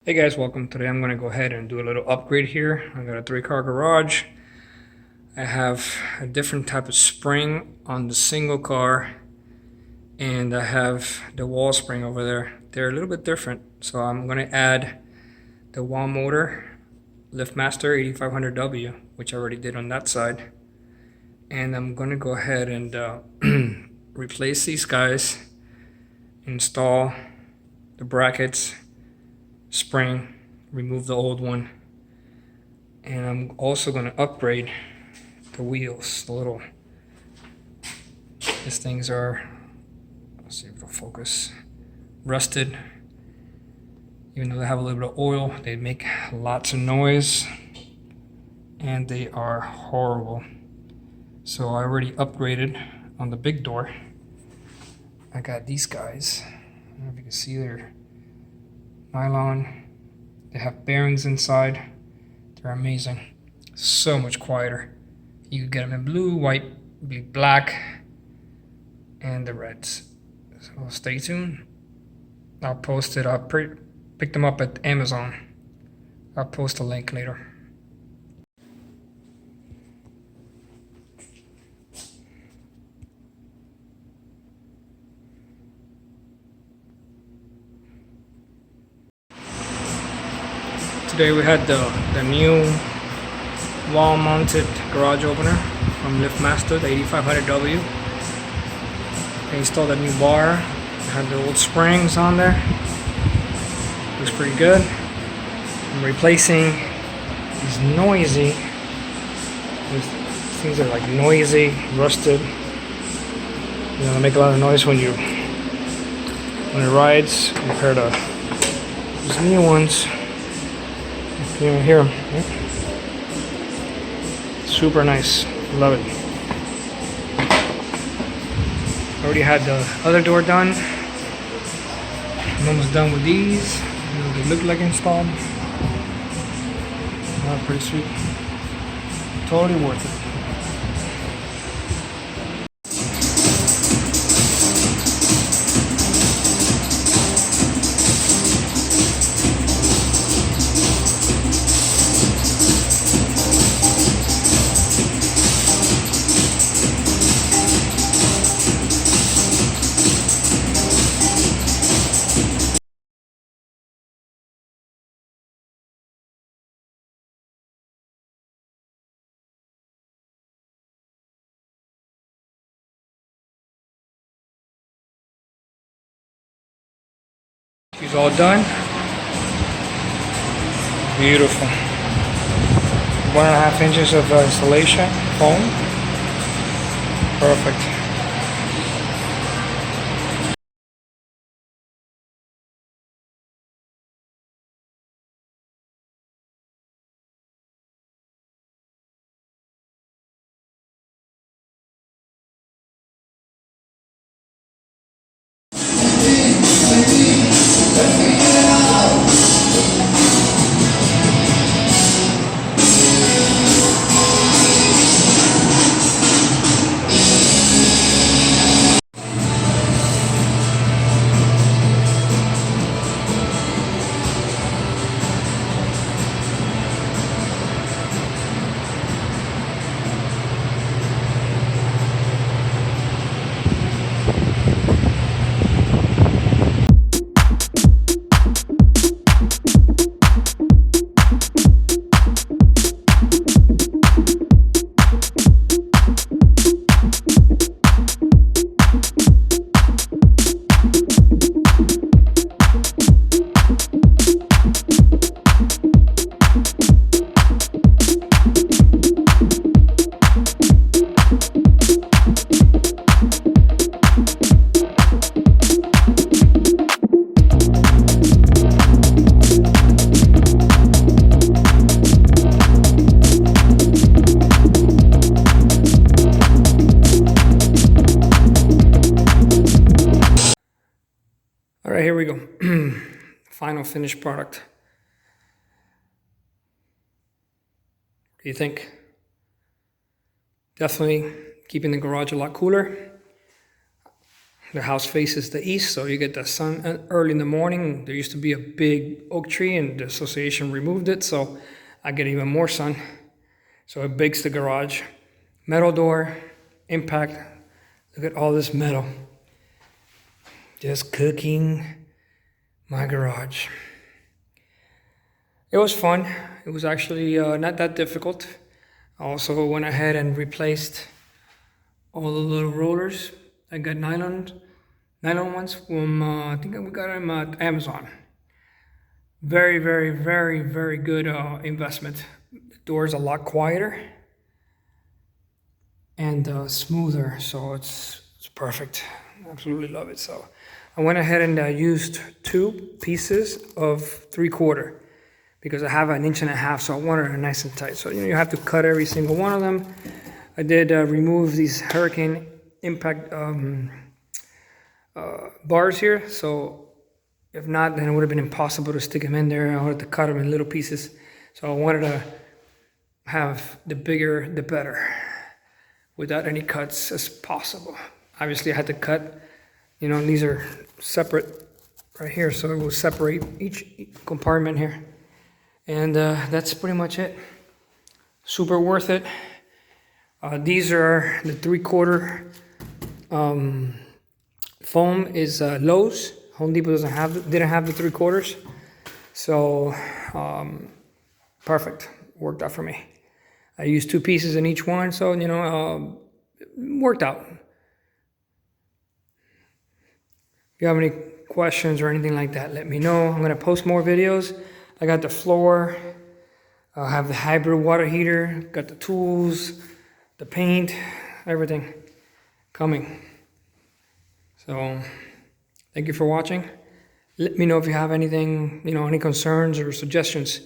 Hey guys, welcome. Today I'm going to go ahead and do a little upgrade here. I got a 3-car garage. I have a different type of spring on the single car, and I have the wall spring over there. They're a little bit different, so I'm going to add the wall motor LiftMaster 8500W, which I already did on that side. And I'm going to go ahead and replace these guys, install the brackets, spring, remove the old one, and I'm also going to upgrade the wheels. These things are, let's see if it'll focus, rusted. Even though they have a little bit of oil, they make lots of noise and they are horrible. So I already upgraded on the big door. I got these guys. I don't know if you can see, they're nylon. They have bearings inside. They're amazing. So much quieter. You can get them in blue, white, black, and the reds. So stay tuned. I'll post it. Pick them up at Amazon. I'll post a link later. Today we had the new wall-mounted garage opener from LiftMaster, the 8500W. I installed a new bar. I had the old springs on there. Looks pretty good. I'm replacing these things are like noisy, rusted. You know, they make a lot of noise when it rides compared to these new ones. You can hear them. Yeah. Super nice. Love it. Already had the other door done. I'm almost done with these. You know, they look like installed. Oh, pretty sweet. Totally worth it. She's all done. Beautiful. 1.5 inches of insulation foam. Perfect. All right, here we go. Final finished product. What do you think? Definitely keeping the garage a lot cooler. The house faces the east, so you get the sun early in the morning. There used to be a big oak tree, and the association removed it, so I get even more sun. So it bakes the garage. Metal door, impact. Look at all this metal. Just cooking my garage. It was fun. It was actually not that difficult. I also went ahead and replaced all the little rollers. I got nylon ones from, I think we got them at Amazon. Very, very, very, very good investment. The door is a lot quieter and smoother, so it's perfect. Absolutely love it. So I went ahead and used 2 pieces of 3/4 because I have an 1.5 inch, so I wanted it nice and tight. So you have to cut every single one of them. I did remove these hurricane impact bars here, so if not, then it would have been impossible to stick them in there. I would have to cut them in little pieces. So I wanted to have the bigger, the better, without any cuts as possible. Obviously, I had to cut, these are separate right here, so it will separate each compartment here. And that's pretty much it. Super worth it. These are the 3/4 foam is Lowe's. Home Depot didn't have the 3/4, so perfect. Worked out for me. I used 2 pieces in each one, so worked out. If you have any questions or anything like that, let me know. I'm gonna post more videos. I got the floor. I have the hybrid water heater. Got the tools, the paint, everything coming. So thank you for watching. Let me know if you have anything, any concerns or suggestions.